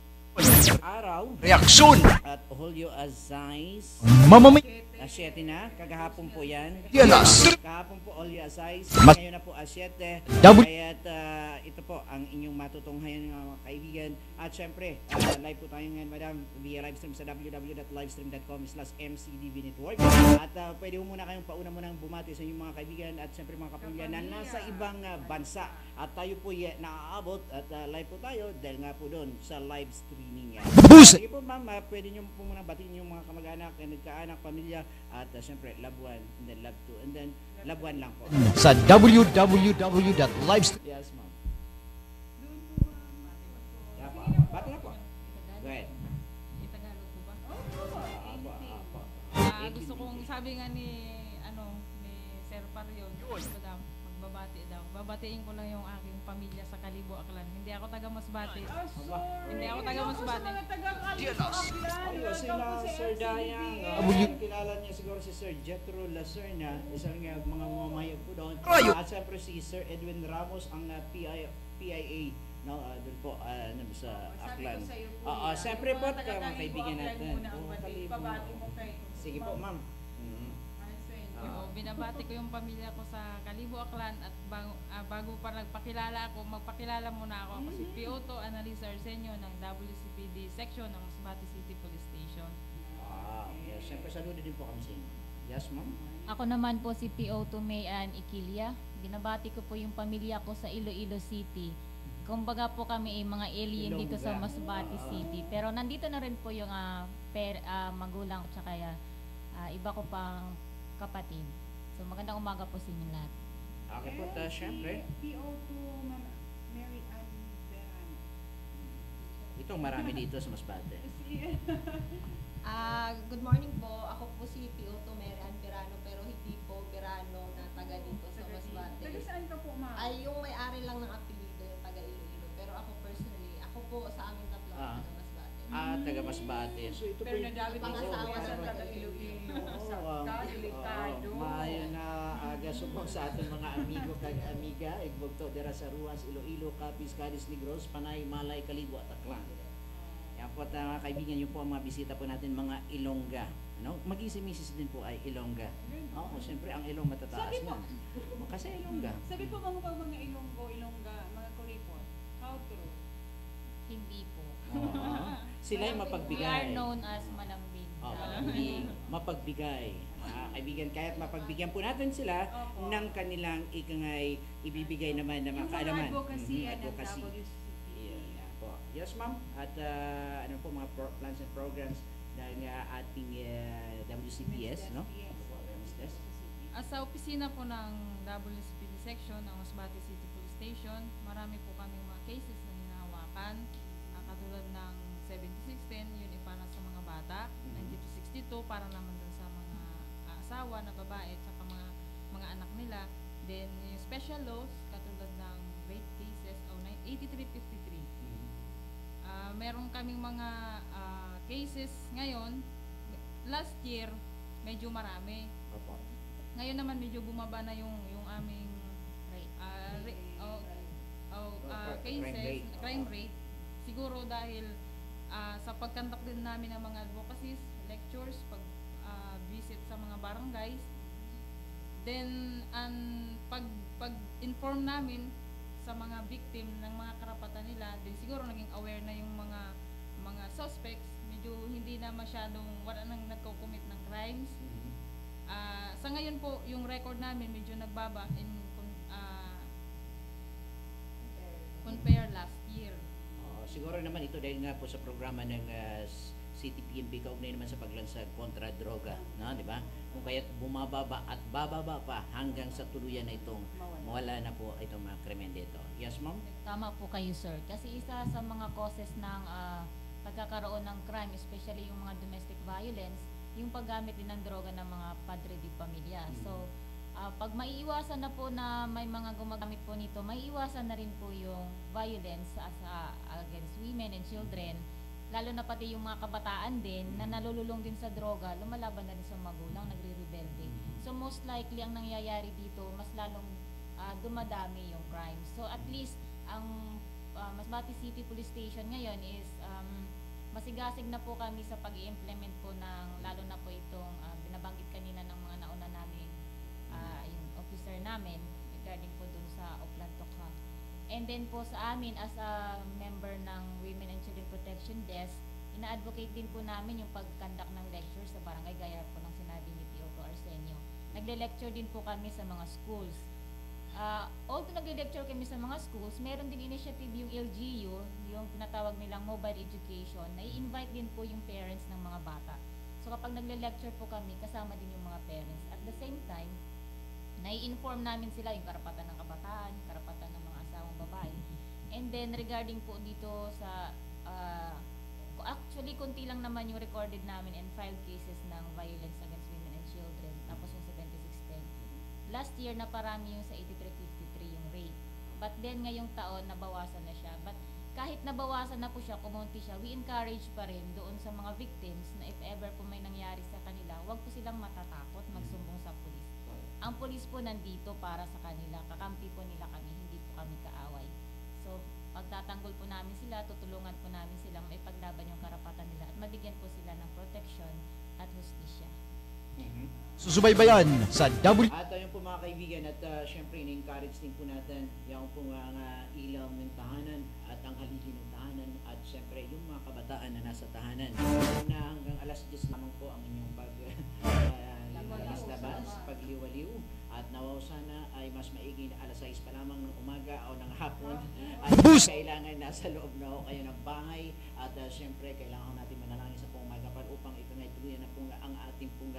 araw Reaksyon. at Julio Azais, Mamamay. 7 na, kagahapon po yan. The Alas. Kahapon po all your size, Mas- ngayon na po 7. Double- Kaya ito po ang inyong matutunghayan mga kaibigan. At syempre, live po tayo ngayon madam via livestream sa www.livestream.com/mcdvnetwork. At pwede mo muna kayong pauna munang bumati sa inyong mga kaibigan at syempre mga kapamilya na nasa ibang bansa. At tayo po naaabot at live po tayo dahil nga po doon sa live streaming yan. Boost. Sige po ma'am, pwede nyo po muna batiin yung mga kamag-anak, nagkaanak, pamilya at syempre love one and then love two and then love one lang po. Sa www.livestream. Yes ma'am. Yeah, po. Bati na po. Go ahead. Itagalog ko ba? Apa. Gusto kong sabi nga ni Sir Parion, madam, magbabati daw. Babatiin ko lang yung aking pamilya sa Kalibo, Aklan. Hindi ako taga Masbate. Hindi ako taga Masbate. Ayun, sila Sir Dayang. Kilala niya siguro si Sir Jethro Lacerna, isang mga mamayag po doon. At siyempre si Sir Edwin Ramos, ang PIA. No, doon po sa Aklan. Siyempre po, mga kaibigan natin. Sige po, ma'am. Binabati ko yung pamilya ko sa Kalibo, Aklan at bago pa nagpakilala ako, magpakilala muna ako. Ako si Pioto Analisa Arsenio ng WCPD section ng Masbate City Police Station. Yes, siyempre saludo din po kami sa inyo. Yes, ma'am. Ako naman po si Pioto Mayan Ikilia. Binabati ko po yung pamilya ko sa Iloilo City. Kumbaga po kami ay mga alien dito sa Masbate City. Pero nandito na rin po yung magulang ko tsaka iba ko pang kapatid. So magandang umaga po sa inyo lahat. Okay po, syempre. PO2 Mary Ann Verano. Itong marami dito sa Masbate. Good morning po. Ako po si Pioto Merian Verano pero hindi po Verano na taga dito sa Masbate. Taga saan ka po, ma'am? Ay yung may-ari lang ng apelyido yung taga Iloilo. Pero ako personally, ako po sa aming tatlo taga Masbate. Taga Masbate. So ito po Pero nadawit ang asawa sa sa taga Iloilo. Sakta, delikado. Maayo na gasubong sa ating mga amigo kag amiga, igbogto dira sa Ruas, Iloilo, Capiz, Cadiz, Negros, Panay, Malay, Kalibo at Aklan. Yan po mga kaibigan, yun po ang mga bisita po natin, mga Ilongga. Ano? Mag-isi-misis din po ay Ilongga. Oo, siyempre ang Ilong matataas yan. Kasi Ilongga. Sabi po mga Ilongga, mga kuripot. How true? Hindi po. Sila yung We mapagbigay. are known as Malambing. Mapagbigay. Kaibigan, kahit mapagbigyan po natin sila ng kanilang ikangay ibibigay naman na mga kaalaman. Advocacy and Advocacy. WCPD. Yeah, po. Yes, ma'am. At ano po mga plans and programs ng ating WCPS, no? Sa opisina po ng WCPD section ng Masbate City Police Station, marami po kaming mga cases na hinahawakan. Katulad ng 7610, yun para sa mga bata. 9262 para naman dun sa mga asawa na babae at saka mga anak nila. Then yung special laws katulad ng rape cases o 8353. Meron kaming mga cases ngayon. Last year medyo marami. Ngayon naman medyo bumaba na yung aming crime rate. Siguro dahil sa pagkandak din namin ng mga advocacies, lectures, visit sa mga barangays. Then pag-inform namin sa mga victim ng mga karapatan nila, then siguro naging aware na yung mga suspects, medyo hindi na masyadong wala nang nagko-commit ng crimes. Sa ngayon po, yung record namin medyo nagbaba compare last year. Siguro naman ito dahil nga po sa programa ng CTPNP kaugnay naman sa paglansad kontra droga, no, di ba? Kung kaya't bumababa at bababa pa hanggang sa tuluyan na itong mawala na po itong mga krimen dito. Yes, ma'am? Tama po kayo, sir. Kasi isa sa mga causes ng pagkakaroon ng crime, especially yung mga domestic violence, yung paggamit din ng droga ng mga padre di pamilya. So, pag maiiwasan na po na may mga gumagamit po nito, maiiwasan na rin po yung violence against women and children, lalo na pati yung mga kabataan din na nalululong din sa droga, lumalaban na rin sa magulang, nagre-rebelde. So most likely ang nangyayari dito, mas lalong dumadami yung crime. So at least ang Masbate City Police Station ngayon is masigasig na po kami sa pag-i-implement po ng lalo na po itong binabanggit kanina namin regarding po dun sa Oplan Tokha. And then po sa amin as a member ng Women and Children Protection Desk, ina-advocate din po namin yung pag-conduct ng lectures sa barangay gaya po ng sinabi ni P.O.T. Arsenio. Nagle-lecture din po kami sa mga schools. Although nagle-lecture kami sa mga schools, meron din initiative yung LGU, yung tinatawag nilang mobile education, na i-invite din po yung parents ng mga bata. So kapag nagle-lecture po kami, kasama din yung mga parents. At the same time, nai-inform namin sila yung karapatan ng kabataan, karapatan ng mga asawang babae. And then regarding po dito sa, actually konti lang naman yung recorded namin and filed cases ng violence against women and children, tapos yung 7610. Last year na parami yung sa 8353 yung rape. But then ngayong taon nabawasan na siya. But kahit nabawasan na po siya, kumunti siya, we encourage pa rin doon sa mga victims na if ever po may nangyari sa kanila, huwag po silang matatakot magsumbong sa pulis. Ang pulis po nandito para sa kanila, kakampi po nila kami, hindi po kami kaaway. So, pagtatanggol po namin sila, tutulungan po namin silang maipaglaban yung karapatan nila at mabigyan po sila ng protection at hustisya. Susubaybayan sa At yun po mga kaibigan, at syempre in-encourage din po natin yung po mga ilaw ng tahanan at ang haligi ng tahanan at syempre yung mga kabataan na nasa tahanan na hanggang alas 10 lamang po ang inyong labas, pagliwaliw at nawaw sana ay mas maigi na alas 6 pa lamang ng umaga o ng hapon at kailangan nasa loob na ho kayo ng bahay at syempre kailangan natin manalangin sa pong magapal upang ikangay tuluyan na pong ang ating pong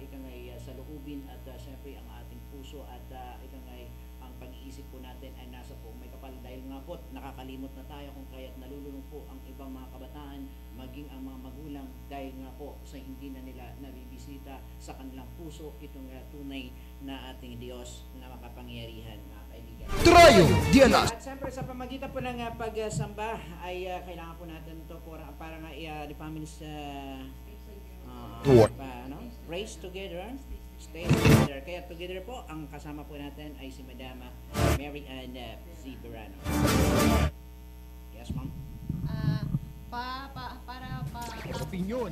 ikangay sa loobin at syempre ang ating puso at ikangay ang pag-iisip po natin ay nasa po may kapal dahil nga po nakakalimot na tayo kung kaya't nalululong po ang ibang mga kabataan maging ang mga magulang dahil nga po sa hindi na nila nabibisita sa kanilang puso itong tunay na ating Diyos na makapangyarihan mga kaibigan. Trayo di alas. At siyempre sa pamagitan po ng pagsamba ay kailangan po natin ito para nga the families race together, stay together. Kaya together po, ang kasama po natin ay si Madama Mary Ann Ziberano. Yes, ma'am? Opinyon,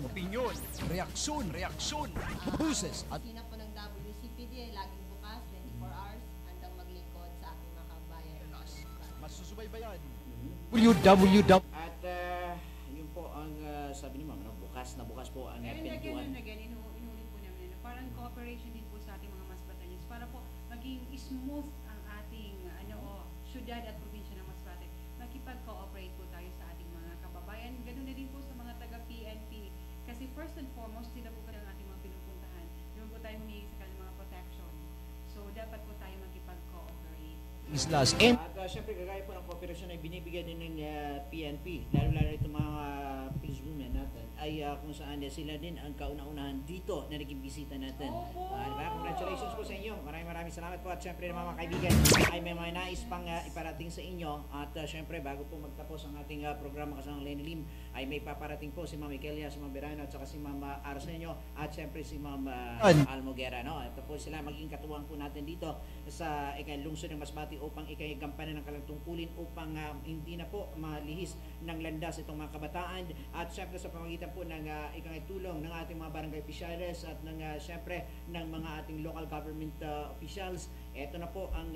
reaksyon, buses at Sina po ng WCPD ay laging bukas, 24 hours, handang maglingkod sa ating mga kabayan. masusubaybayan. At yun po ang sabi ni ma'am, bukas po ang pintuan. Inulit po namin, parang cooperation din po sa ating mga Masbateños para po maging smooth ang ating syudad at probinsya ng Masbate. Makipag-cooperate po tayo sa ating mga kababayan. Ganun na din po sa mga taga-PNP. Kasi first and foremost, sila po ang ating mga pinupuntahan. Doon po tayo humingi sa kanilang mga protection. So, dapat po tayo makipag-cooperate. Islas At syempre, kagaya po ng kooperasyon ay binibigyan din ng PNP, lalo-lalo itong mga policewomen natin, ay kung saan sila din ang kauna-unahan dito na naging bisita natin. Diba? Congratulations po sa inyo. Maraming salamat po. At syempre mga kaibigan, ay may mga nais pang iparating sa inyo. At syempre, bago po magtapos ang ating programa kasamang Lenny Lim, ay may paparating po si Ma'am Ikelia, si Ma'am Berano, at saka si Ma'am Arsenio, at syempre si Ma'am Almoguera. No? Ito po sila maging katuwang po natin dito sa lungsod ng Masbate upang ikagampanan ng kalagtungkulin upang hindi na po malihis ng landas itong mga kabataan at syempre sa pamagitan po ng tulong ng ating mga barangay officials at ng syempre ng mga ating local government officials. Ito na po ang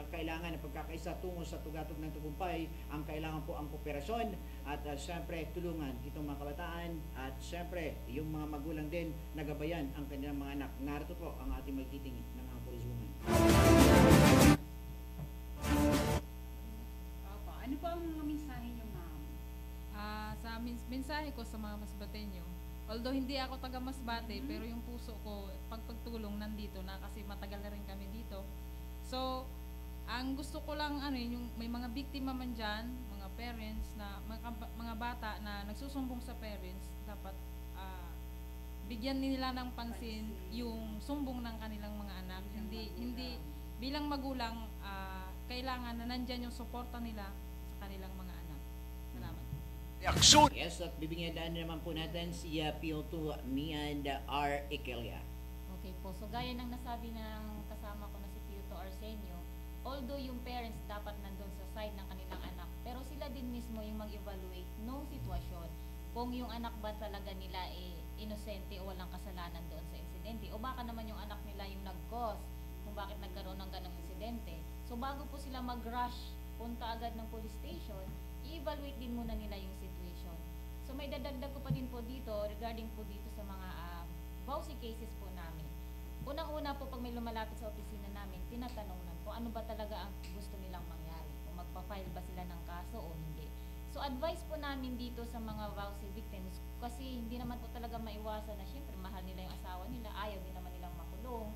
kailangan ng pagkakaisa tungo sa tugatog ng tagumpay. Ang kailangan po ang kooperasyon at syempre tulungan itong mga kabataan at syempre yung mga magulang din nagabayan ang kanilang mga anak. Narito po ang ating magtitingin ng mga policewoman. Ano po ang mga mensahe niyo, ma'am? Sa mensahe ko sa mga Masbateño, although hindi ako taga Masbate, pero yung puso ko, pagtulong nandito na kasi matagal na rin kami dito. So, ang gusto ko lang, yung may mga biktima man dyan, mga parents, na mga bata na nagsusumbong sa parents, dapat bigyan nila ng pansin yung sumbong ng kanilang mga anak. Hindi bilang magulang, kailangan na nandyan yung suporta nila sa kanilang mga anak. Salamat. reaksyon. Yes, at bibigyan naman po natin si PO2 Mian R. Ikelia. Okay po, so gaya ng nasabi ng kasama ko na si P.O. Arsenio, although yung parents dapat nandun sa side ng kanilang anak, pero sila din mismo yung mag-evaluate nung sitwasyon kung yung anak ba talaga nila inosente o walang kasalanan doon sa insidente, o baka naman yung anak nila yung nag-cause kung bakit nagkaroon ng ganong insidente. So bago po sila mag-rush, punta agad ng police station, i-evaluate din muna nila yung situation. So may dadagdag ko pa din po dito regarding po dito sa mga vowsy cases po namin. Unang-una po pag may lumalapit sa opisina namin, tinatanongnan po ano ba talaga ang gusto nilang mangyari. Kung magpa-file ba sila ng kaso o hindi. So advice po namin dito sa mga vowsy victims kasi hindi naman po talaga maiwasan na syempre mahal nila yung asawa nila, ayaw din naman nilang makulong.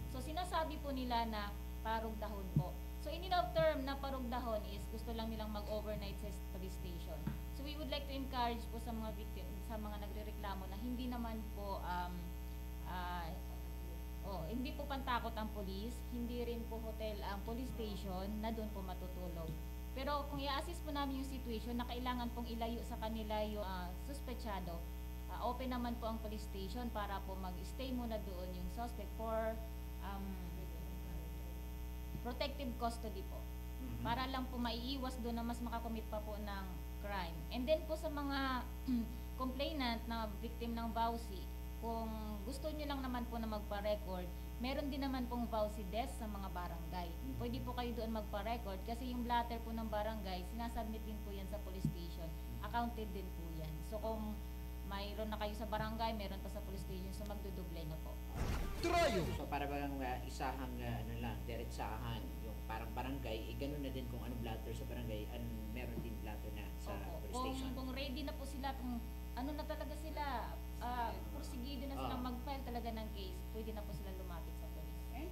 So sinasabi po nila na parugdahon po. So in term na parugdahon is gusto lang nilang mag-overnight sa police station. So we would like to encourage po sa mga victim, sa mga nagrereklamo na hindi naman po hindi po pantakot ang police, hindi rin po hotel ang police station na doon po matutulog. Pero kung i-assist po namin yung situation na kailangan pong ilayo sa kanila yung suspechado, open naman po ang police station para po mag-stay muna doon yung suspect for protective custody po. Para lang po maiiwas doon na mas makakomit pa po ng crime. And then po sa mga complainant na victim ng vowsy, kung gusto nyo lang naman po na magpa-record, meron din naman pong vowsy desk sa mga barangay. Pwede po kayo doon magpa-record kasi yung blatter po ng barangay, sinasubmit din po yan sa police station. Accounted din po yan. So kung mayroon na kayo sa barangay, meron pa sa police station, so magduduble na po. So para bagang isahang diretsahan, yung parang barangay, ganun na din kung anong blatter sa barangay, meron din blatter na sa police station. Kung ready na po sila, kung ano na talaga sila, porsigido na silang mag-file talaga ng case, pwede na po sila lumapit sa police. And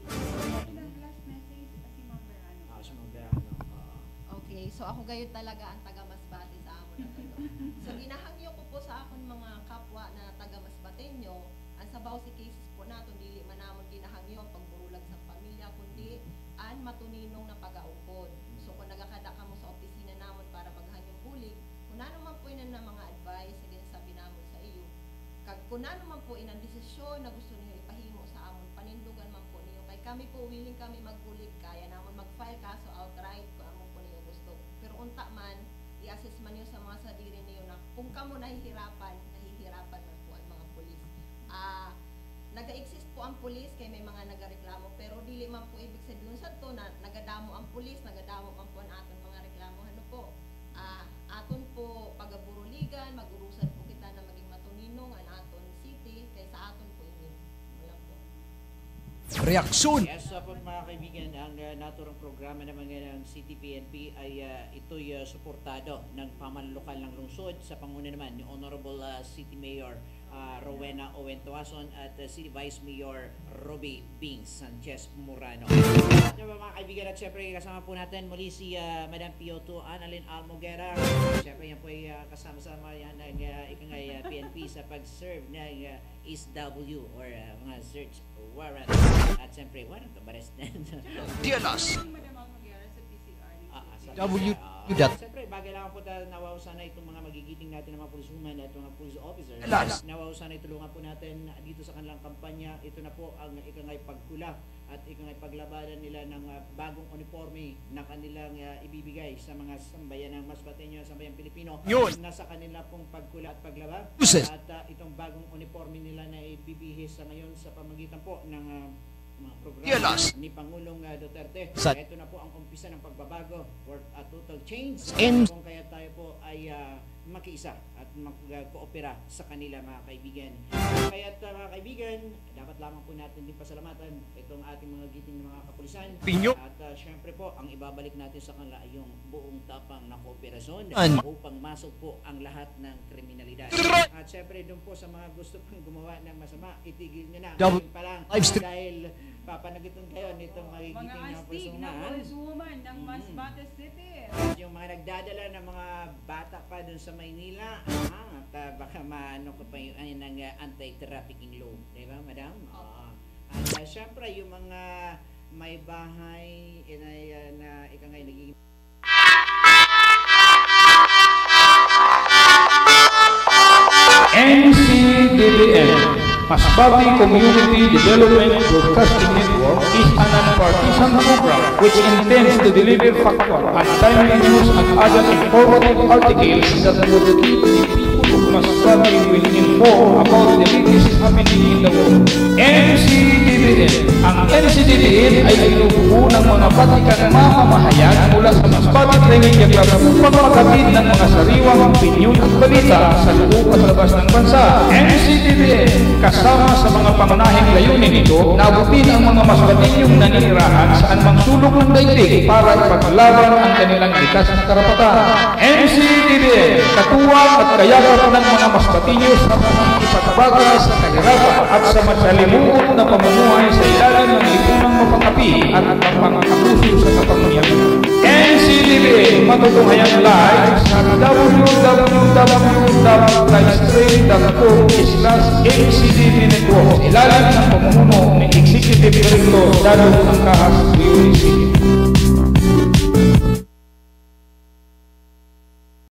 last message si Ma'am Verano. Si Ma'am Verano. Okay, so ako gayon talaga ang taga-Masbate sa amon na ito. So ginahangyo ko po sa akon mga kapwa na taga-Masbateño, ang sa vowsy cases po nato dili man namon ginahangyo ang pagburulag sa pamilya kundi an matuninong na pag-aupod. So kung nagakada ka mo sa opisina namon para maghanyong bulig, kung ano man po inan na mga advice sa ginasabi namon sa iyo, kung ano man po inang desisyon na gusto niyo ipahimo sa amon, panindugan man po niyo. Kay kami po willing kami magbulig, kaya namon mag-file kaso outright kung amon po niyo gusto. Pero unta man, i-assess man niyo sa mga sadiri niyo na kung kamo nahihirapan man po ang mga pulis. Naga-exist po ang pulis kay may mga nagareklamo, pero dili man po ibig sabihin sa to na nagadamo ang pulis, nagadamo man po ang aton mga reklamo. Ano po? Aton po pagaburuligan, magurusan po kita na maging matuninong ang aton city kaysa aton po ini. Wala po. Reaksyon. Yes, po mga kaibigan, ang naturang programa naman ng City PNP ay ito'y suportado ng pamamalukal ng lungsod sa panguna naman ni Honorable City Mayor Rowena Owen Tuason at City Vice Mayor Roby Bing Sanchez Murano. At mga kaibigan, at syempre kasama po natin muli si Madam PO2 Annalyn Almoguera. Syempre yan po ay kasama-sama yan ng ikangay PNP sa pag-serve ng SW or mga search warrant. At syempre, warrant of arrest. Dielas. Madam Almoguera sa PCR. Siyempre, bagay lang po nawaw sana itong mga magigiting natin ng mga policewoman at mga police officers. Nawaw sana itulungan po natin dito sa kanilang kampanya. Ito na po ang ikangay pagkula at ikangay paglabanan nila ng bagong uniforme na kanilang ibibigay sa mga sambayan ng Masbateño, sambayan Pilipino. Nasa kanila pong pagkula at paglaba. At itong bagong uniforme nila na ibibihis sa ngayon sa pamagitan po ng mga programa ni Pangulong Duterte. Ito na po ang umpisa ng pagbabago for a total change. Kung kaya tayo po ay makiisa at mag-koopera sa kanila mga kaibigan. Kaya mga kaibigan, dapat lamang po natin din pasalamatan itong ating mga giting ng mga kapulisan. At syempre po, ang ibabalik natin sa kanila ay yung buong tapang na kooperasyon upang masok po ang lahat ng kriminalidad. At syempre doon po sa mga gusto pang gumawa ng masama, itigil nyo na. Pa lang, dahil papanagutin kayo nitong magigiting Mga ng astig na policewoman ng Masbate City. yung mga nagdadala ng mga bata pa dun sa Maynila, at baka maano ko pa yung ng anti-trafficking law, di ba, madam? At syempre, yung mga may bahay na ikangay naging MCDBN, Masbate Community Development Broadcasting Network, is a non-partisan program which intends to deliver factual and timely news and other informative articles that would keep the people of Masbate well informed about the latest happening in the world. MCDBN, ang NCDDN ay binubuo ng mga batikang mamamahayag mula sa Masbate Training Club upang maghatid ng mga sariwang opinyon at balita sa loob at labas ng bansa. NCDDN, kasama sa mga pangunahing layunin nito, nabutin ang mga Masbatenyong naninirahan sa anumang sulok ng daigdig para ipaglaban ang kanilang likas na karapatan. NCDDN, katuwang at kayakap ng mga Masbatenyo sa ipagbaga sa kahirapan at sa masalimuot na pamumuhay sa ilalim ng lipunang mapangapi at pangakabuso sa kapangyarihan. NCDDN, matutunghayan live sa www.livestream.com/NCDB Network, ilalim ng pamumuno ni Executive Director Dado ng Kahas